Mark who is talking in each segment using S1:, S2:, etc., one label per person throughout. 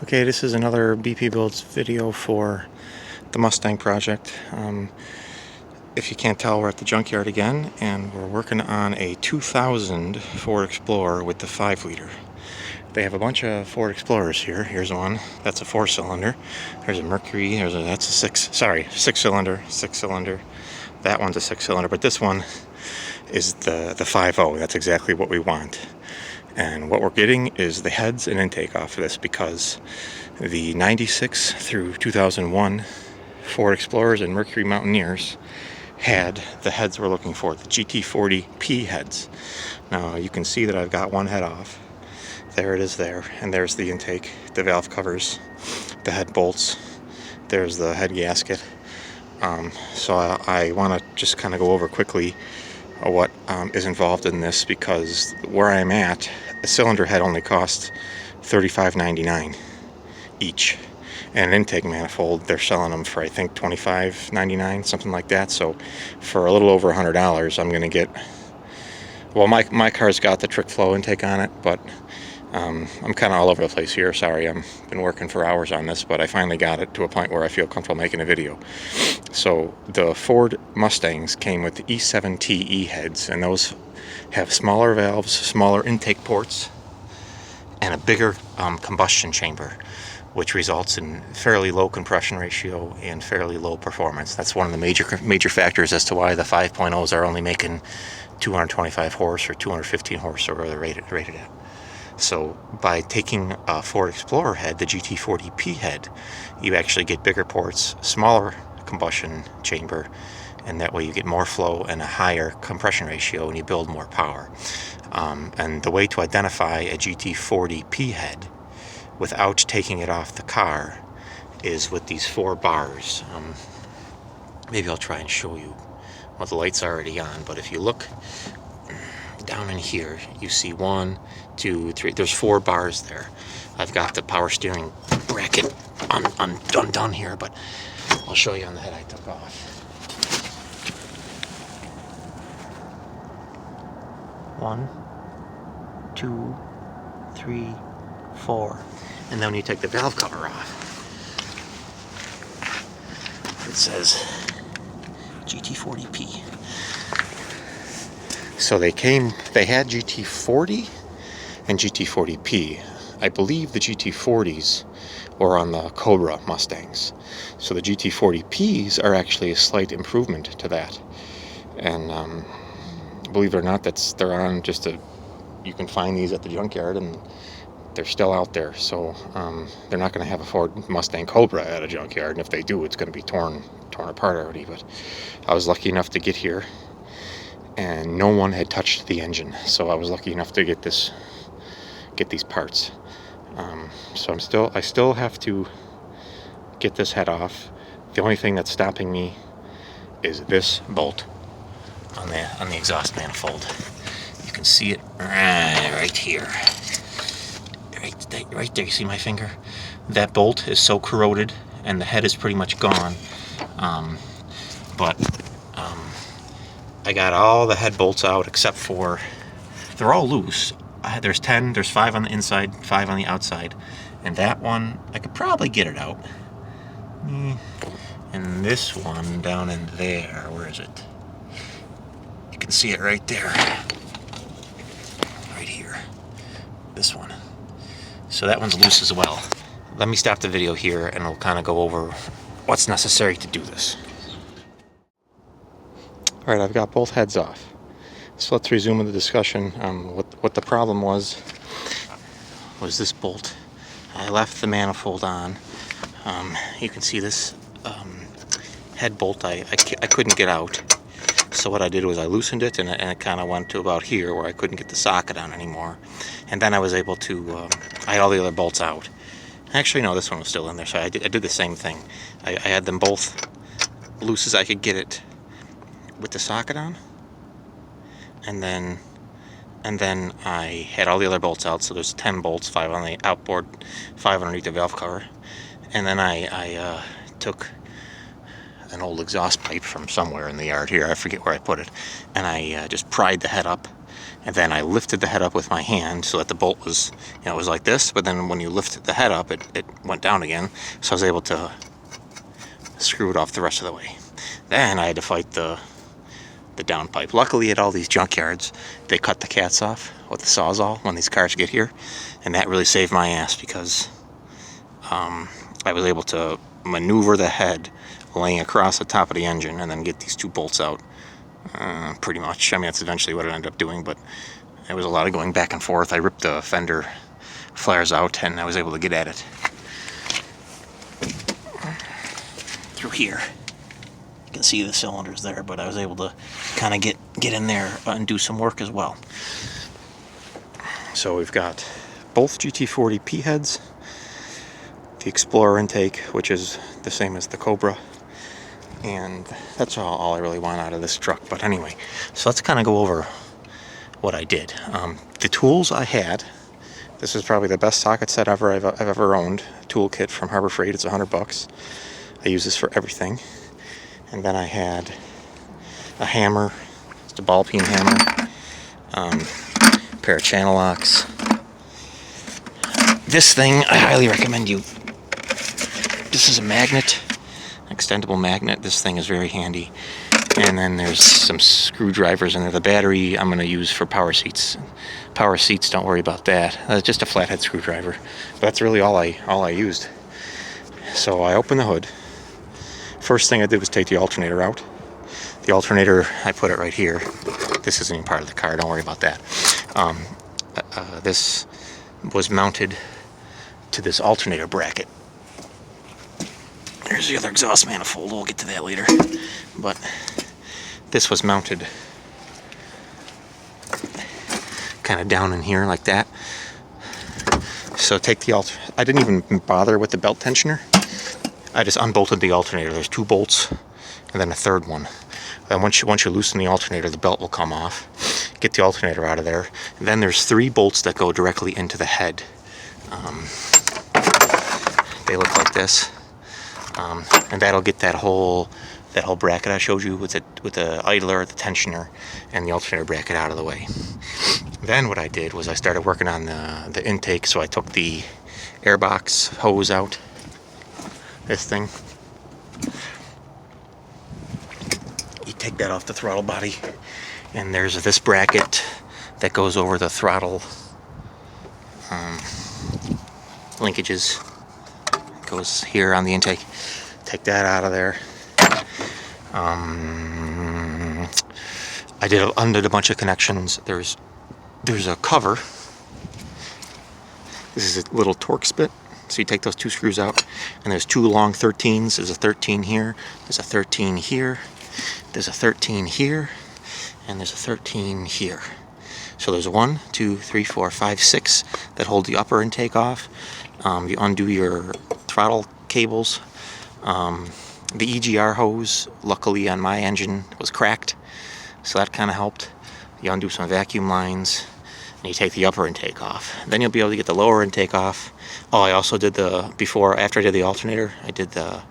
S1: Okay, this is another BP Builds video for the Mustang project. If you can't tell, we're at the Junkyard again, and we're working on a 2000 Ford Explorer with the 5-liter. They have a bunch of Ford Explorers here. Here's one. That's a 4-cylinder. There's a Mercury. That's a 6-cylinder. That one's a 6-cylinder, but this one is the 5.0. That's exactly what we want. And what we're getting is the heads and intake off of this, because the 96 through 2001 Ford Explorers and Mercury Mountaineers had the heads we're looking for, the GT40P heads. Now you can see that I've got one head off. There it is there, and there's the intake, the valve covers, the head bolts, there's the head gasket. So I want to just kind of go over quickly what is involved in this, because where I'm at, a cylinder head only costs $35.99 each, and an intake manifold, they're selling them for, I think, $25.99, something like that. So for a little over $100, I'm going to get, well, my car's got the trick flow intake on it, but I'm kind of all over the place here. Sorry, I've been working for hours on this, but I finally got it to a point where I feel comfortable making a video. So the Ford Mustangs came with the E7TE heads, and those have smaller valves, smaller intake ports, and a bigger combustion chamber, which results in fairly low compression ratio and fairly low performance. That's one of the major factors as to why the 5.0s are only making 225 horse or 215 horse, or where they're rated at. So by taking a Ford Explorer head, the GT40P head, you actually get bigger ports, smaller combustion chamber, and that way you get more flow and a higher compression ratio, and you build more power. And the way to identify a GT40P head without taking it off the car is with these 4 bars. Maybe I'll try and show you. Well, the light's already on, but if you look down in here, you see 1, 2, 3. There's 4 bars there. I've got the power steering bracket undone here, but I'll show you on the head I took off. 1, 2, 3, 4. And then when you take the valve cover off, it says GT40P. So they had GT40 and GT40P. I believe the GT40s were on the Cobra Mustangs. So the GT40Ps are actually a slight improvement to that. And believe it or not, they're on just you can find these at the Junkyard, and they're still out there. So they're not going to have a Ford Mustang Cobra at a Junkyard, and if they do, it's going to be torn apart already. But I was lucky enough to get here, and no one had touched the engine, so I was lucky enough to get these parts. So I still have to get this head off. The only thing that's stopping me is this bolt on the exhaust manifold. You can see it right here, right there. You see my finger? That bolt is so corroded, and the head is pretty much gone. But I got all the head bolts out except for, they're all loose. There's 5 on the inside, 5 on the outside, and that one I could probably get it out. And this one down in there, where is it? You can see it right there, right here. This one. So that one's loose as well. Let me stop the video here, and we'll kind of go over what's necessary to do this. Alright, I've got both heads off. So let's resume the discussion. What the problem was this bolt. I left the manifold on. You can see this head bolt I couldn't get out. So what I did was I loosened it, and it kind of went to about here, where I couldn't get the socket on anymore. And then I was able to, I had all the other bolts out. Actually, no, this one was still in there, so I did the same thing. I had them both loose as I could get it with the socket on, and then I had all the other bolts out. So there's 10 bolts, 5 on the outboard, 5 underneath the valve cover, and then I took an old exhaust pipe from somewhere in the yard here, I forget where I put it, and I just pried the head up and then I lifted the head up with my hand so that the bolt was, you know, it was like this, but then when you lift the head up, it went down again, so I was able to screw it off the rest of the way. Then I had to fight the downpipe. Luckily, at all these junkyards, they cut the cats off with the Sawzall when these cars get here, and that really saved my ass because I was able to maneuver the head laying across the top of the engine and then get these two bolts out. Pretty much. I mean, that's eventually what it ended up doing, but it was a lot of going back and forth. I ripped the fender flares out and I was able to get at it through here. You can see the cylinders there, but I was able to kind of get in there and do some work as well. So we've got both GT40P heads, the Explorer intake, which is the same as the Cobra, and that's all I really want out of this truck. But anyway, so let's kind of go over what I did. The tools I had, this is probably the best socket set I've ever owned. Toolkit from Harbor Freight, it's $100. I use this for everything. And then I had a hammer, just a ball peen hammer, a pair of channel locks. This thing, I highly recommend you. This is a magnet, extendable magnet. This thing is very handy. And then there's some screwdrivers in there. The battery I'm going to use for power seats. Power seats, don't worry about that. Just a flathead screwdriver. But that's really all I used. So I opened the hood. First thing I did was take the alternator out. The alternator, I put it right here. This isn't even part of the car, don't worry about that. This was mounted to this alternator bracket. There's the other exhaust manifold, we'll get to that later. But this was mounted kind of down in here like that. So take the I didn't even bother with the belt tensioner. I just unbolted the alternator. There's two bolts and then a third one. And once you loosen the alternator, the belt will come off. Get the alternator out of there. And then there's 3 bolts that go directly into the head. They look like this. And that'll get that whole bracket I showed you with the idler, the tensioner, and the alternator bracket out of the way. Then what I did was I started working on the intake. So I took the airbox hose out. This thing. You take that off the throttle body, and there's this bracket that goes over the throttle linkages. It goes here on the intake. Take that out of there. I undid a bunch of connections. There's a cover. This is a little torque spit. So you take those 2 screws out, and there's 2 long 13s. There's a 13 here, there's a 13 here, there's a 13 here, and there's a 13 here. So there's 1, 2, 3, 4, 5, 6 that hold the upper intake off. You undo your throttle cables. The EGR hose, luckily on my engine, was cracked, so that kind of helped. You undo some vacuum lines, and you take the upper intake off. Then you'll be able to get the lower intake off. Oh, I also did after I did the alternator, I did the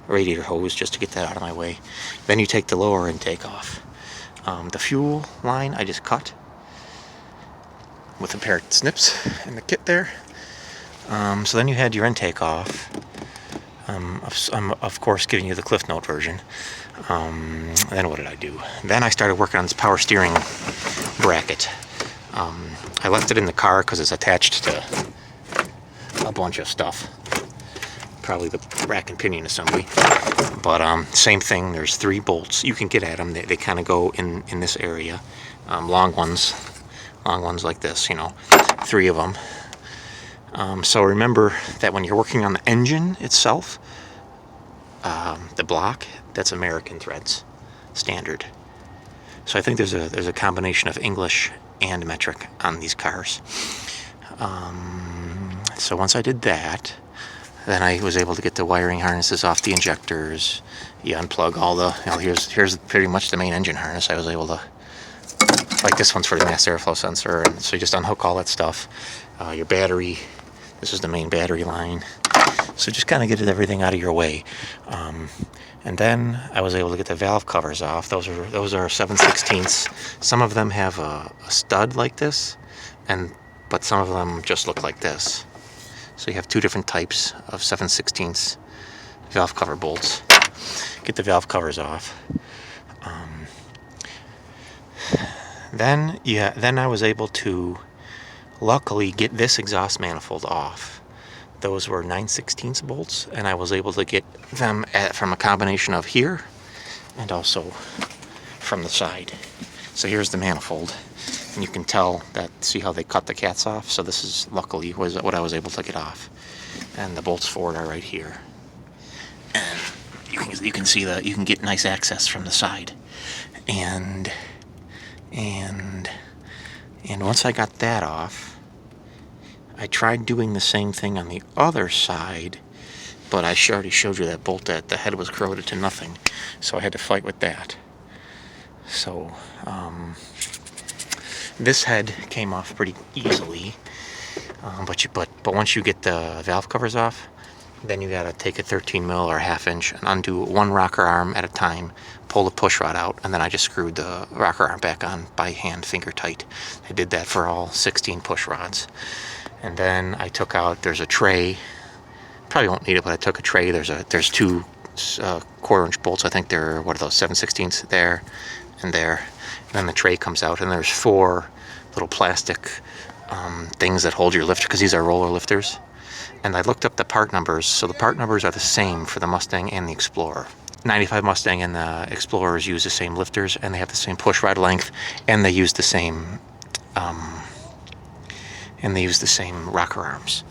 S1: radiator hose just to get that out of my way. Then you take the lower intake off. The fuel line I just cut with a pair of snips in the kit there. So then you had your intake off. I'm of course giving you the Cliff Note version. Then what did I do? Then I started working on this power steering bracket. I left it in the car because it's attached to a bunch of stuff. Probably the rack and pinion assembly. But same thing, there's 3 bolts. You can get at them. They kind of go in this area. Long ones like this, 3 of them. So remember that when you're working on the engine itself, the block, that's American threads, standard. So I think there's a combination of English and metric on these cars. So once I did that, then I was able to get the wiring harnesses off the injectors. You unplug all the, here's pretty much the main engine harness. I was able to, like this one's for the mass airflow sensor, and so you just unhook all that stuff. Your battery, this is the main battery line. So just kind of get everything out of your way. And then I was able to get the valve covers off. Those are 7/16. Some of them have a stud like this, but some of them just look like this. So you have two different types of 7/16 valve cover bolts. Get the valve covers off. Then I was able to luckily get this exhaust manifold off. Those were 9/16 bolts, and I was able to get them from a combination of here and also from the side. So here's the manifold, and you can tell that, see how they cut the cats off? So this is luckily was what I was able to get off. And the bolts for it are right here. And you can see that you can get nice access from the side. And once I got that off, I tried doing the same thing on the other side, but I already showed you that bolt, that the head was corroded to nothing, so I had to fight with that. So this head came off pretty easily, but once you get the valve covers off, then you gotta take a 13 mil or 1/2 inch and undo one rocker arm at a time, pull the push rod out, and then I just screwed the rocker arm back on by hand, finger tight. I did that for all 16 push rods. And then I took out, there's a tray, probably won't need it, but I took a tray. There's two 1/4 inch bolts. I think they're, what are those, 7/16 there and there. And then the tray comes out, and there's 4 little plastic things that hold your lifter, because these are roller lifters. And I looked up the part numbers, so the part numbers are the same for the Mustang and the Explorer. 95 Mustang and the Explorers use the same lifters, and they have the same push rod length, and they use the same rocker arms.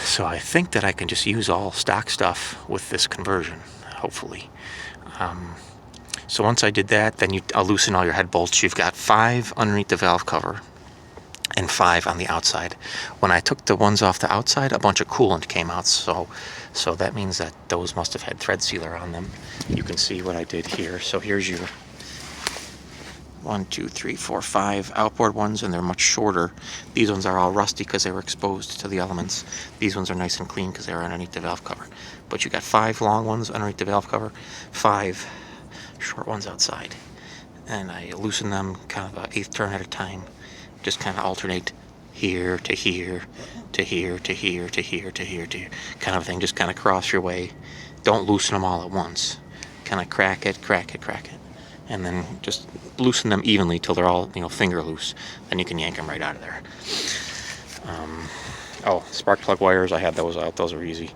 S1: So I think that I can just use all stock stuff with this conversion, hopefully. So once I did that, then I'll loosen all your head bolts. You've got 5 underneath the valve cover and 5 on the outside. When I took the ones off the outside, a bunch of coolant came out, so that means that those must have had thread sealer on them. You can see what I did here. So here's your 1, 2, 3, 4, 5 outboard ones, and they're much shorter. These ones are all rusty because they were exposed to the elements. These ones are nice and clean because they were underneath the valve cover. But you got 5 long ones underneath the valve cover, 5 short ones outside. And I loosen them kind of an 1/8 turn at a time. Just kind of alternate here to here to here to here to here to here to here, kind of thing. Just kind of cross your way. Don't loosen them all at once. Kind of crack it, and then just loosen them evenly till they're all, finger loose. Then you can yank them right out of there. Oh, spark plug wires, I had those out. Those are easy.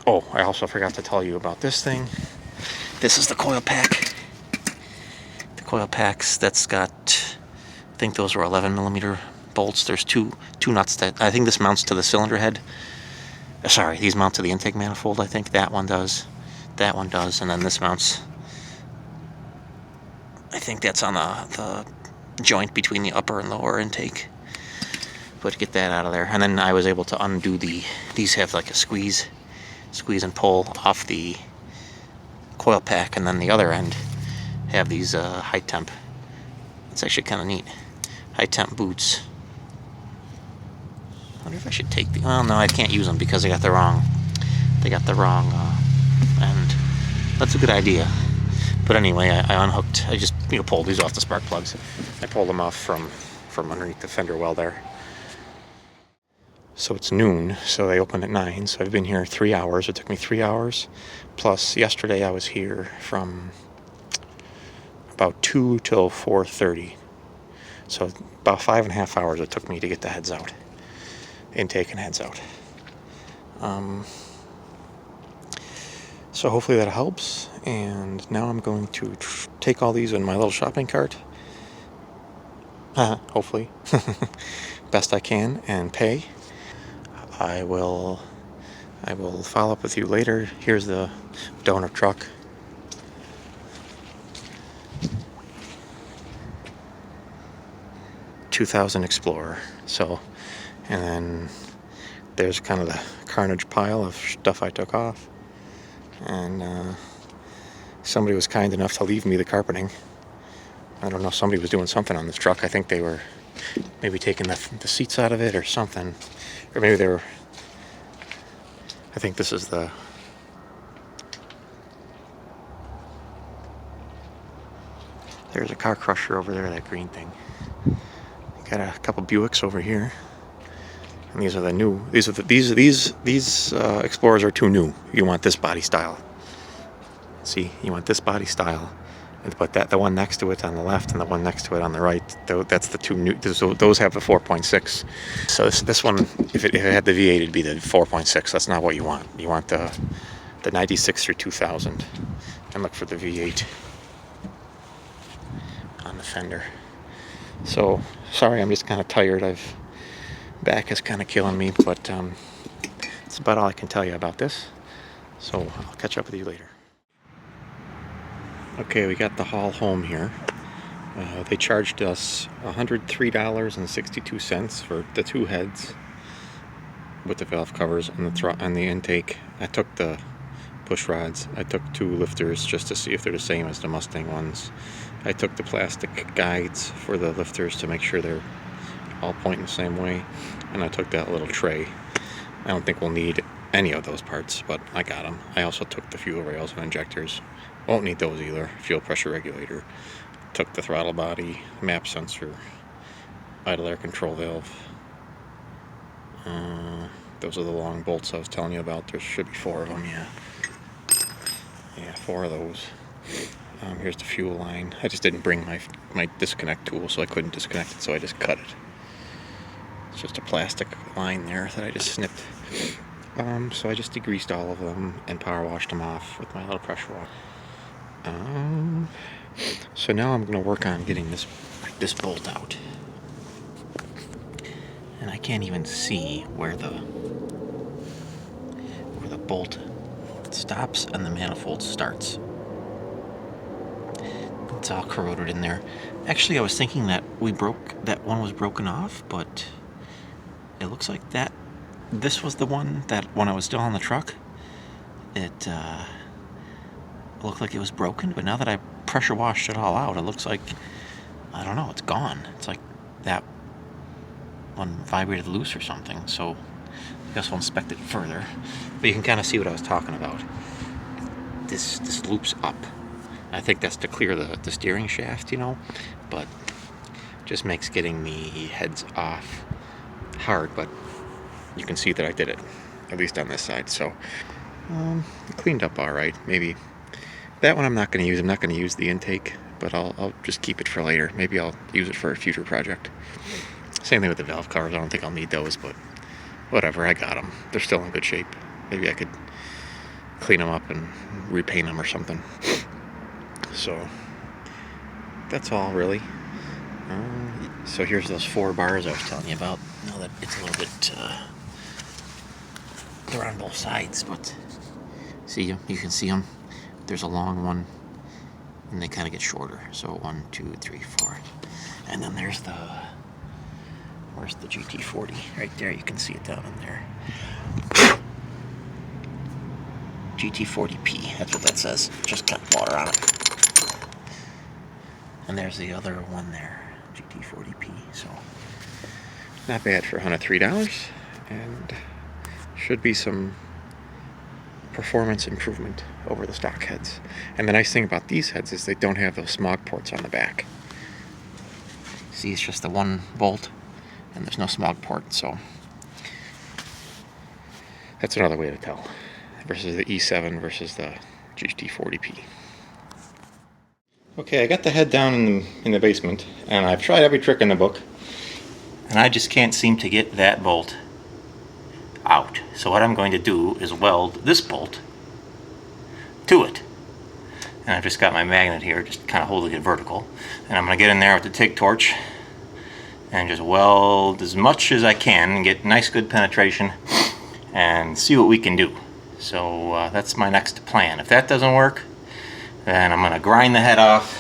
S1: Oh, I also forgot to tell you about this thing. This is the coil pack. The coil packs, that's got, I think those were 11mm bolts. There's two nuts that, I think this mounts to the cylinder head. Sorry, these mount to the intake manifold, I think. That one does. That one does. And then this mounts, I think that's on the joint between the upper and lower intake. But get that out of there. And then I was able to undo these have like a squeeze and pull off the coil pack, and then the other end have these high temp. It's actually kind of neat. High temp boots. I wonder if I should take the, well, no, I can't use them because they got the wrong end. That's a good idea. But anyway, I unhooked, I just pulled these off the spark plugs. I pulled them off from underneath the fender well there. So it's noon, so they opened at 9, so I've been here 3 hours. It took me 3 hours, plus yesterday I was here from about 2 till 4:30. So about 5.5 hours it took me to get the heads out. Intake and heads out. So hopefully that helps, and now I'm going to take all these in my little shopping cart. Hopefully. Best I can, and pay. I will follow up with you later. Here's the donor truck. ...2000 Explorer. So, and then there's kind of the carnage pile of stuff I took off. And somebody was kind enough to leave me the carpeting. I don't know, somebody was doing something on this truck. I think they were maybe taking the seats out of it or something. Or maybe they were I think this is the... There's a car crusher over there, that green thing. Got a couple Buicks over here. And these are the new, these Explorers are too new. You want this body style. See, you want this body style. But the one next to it on the left and the one next to it on the right, that's the two new, those have the 4.6. So this one, if it had the V8, it'd be the 4.6. That's not what you want. You want the 96 through 2000. And look for the V8 on the fender. So, sorry, I'm just kind of tired. Back is kind of killing me, but that's about all I can tell you about this. So, I'll catch up with you later. Okay, we got the haul home here. They charged us $103.62 for the two heads with the valve covers and the intake. I took the push rods. I took two lifters just to see if they're the same as the Mustang ones. I took the plastic guides for the lifters to make sure they're all pointing the same way. And I took that little tray. I don't think we'll need any of those parts, but I got them. I also took the fuel rails and injectors. Won't need those either. Fuel pressure regulator. Took the throttle body, map sensor, idle air control valve. Those are the long bolts I was telling you about. There should be 4 of them, yeah. Yeah, 4 of those. Here's the fuel line. I just didn't bring my disconnect tool, so I couldn't disconnect it, so I just cut it. It's just a plastic line there that I just snipped. So I just degreased all of them and power washed them off with my little pressure washer. So now I'm going to work on getting this bolt out. And I can't even see where the bolt stops and the manifold starts. It's all corroded in there. Actually, I was thinking that that one was broken off, but it looks like this was the one that when I was still on the truck, it looked like it was broken, but now that I pressure washed it all out, it looks like, I don't know, it's gone. It's like that one vibrated loose or something, so I guess we'll inspect it further. But you can kind of see what I was talking about. This loops up. I think that's to clear the steering shaft, you know, but just makes getting the heads off hard, but you can see that I did it, at least on this side. So cleaned up all right. Maybe that one I'm not going to use. I'm not going to use the intake, but I'll just keep it for later. Maybe I'll use it for a future project. Same thing with the valve covers. I don't think I'll need those, but whatever, I got them. They're still in good shape. Maybe I could clean them up and repaint them or something. So that's all really. So here's those 4 bars I was telling you about. Now that it's a little bit, they're on both sides, but see, you can see them. There's a long one, and they kind of get shorter. So 1, 2, 3, 4, and then where's the GT40? Right there, you can see it down in there. GT40P, that's what that says. Just got water on it. And there's the other one there, GT40P. So not bad for $103, and should be some performance improvement over the stock heads. And the nice thing about these heads is they don't have those smog ports on the back. See, it's just the one bolt, and there's no smog port, so that's another way to tell. Versus the E7 versus the GT40P. Okay, I got the head down in the basement, and I've tried every trick in the book, and I just can't seem to get that bolt out. So what I'm going to do is weld this bolt to it. And I've just got my magnet here, just kind of holding it vertical. And I'm going to get in there with the TIG torch and just weld as much as I can and get nice good penetration and see what we can do. So that's my next plan. If that doesn't work, then I'm going to grind the head off.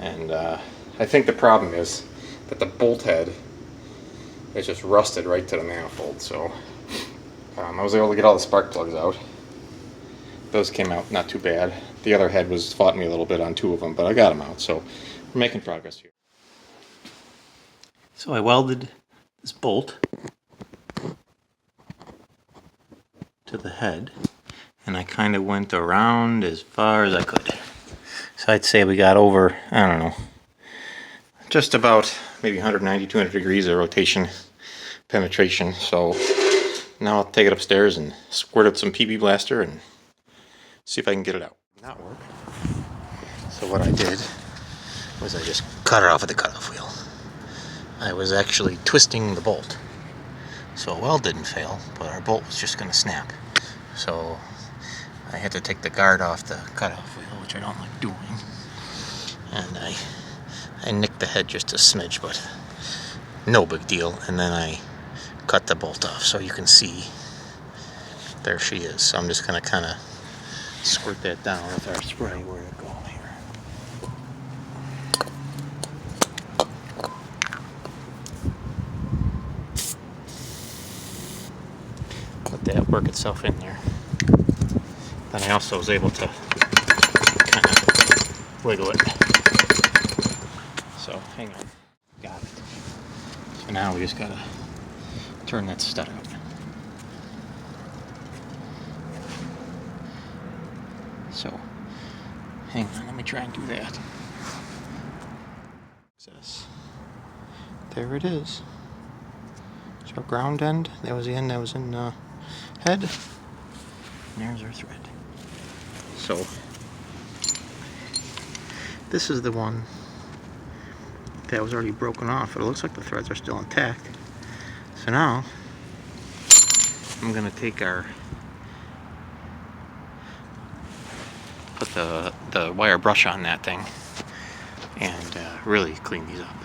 S1: And I think the problem is that the bolt head is just rusted right to the manifold. So I was able to get all the spark plugs out. Those came out not too bad. The other head fought me a little bit on 2 of them, but I got them out. So we're making progress here. So I welded this bolt to the head, and I kind of went around as far as I could. So I'd say we got over, I don't know, just about maybe 190, 200 degrees of rotation penetration. So now I'll take it upstairs and squirt up some PB Blaster and see if I can get it out. Not work. So what I did was I just cut it off with the cutoff wheel. I was actually twisting the bolt. So a weld didn't fail, but our bolt was just going to snap. So I had to take the guard off the cutoff wheel, which I don't like doing. And I nicked the head just a smidge, but no big deal. And then I cut the bolt off, so you can see there she is. So I'm just going to kind of squirt that down with our spray. Where'd it go here? Let that work itself in there. Then I also was able to kind of wiggle it. So hang on. Got it. So now we just gotta turn that stud out. So hang on, let me try and do that. There it is. So ground end, that was the end that was in head. And there's our thread. So this is the one that was already broken off, but it looks like the threads are still intact. So now I'm gonna take our put the wire brush on that thing and really clean these up.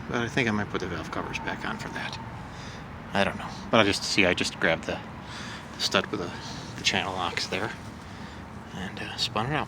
S1: But I think I might put the valve covers back on for that. I don't know, but I just grabbed the stud with the channel locks there and spun it out.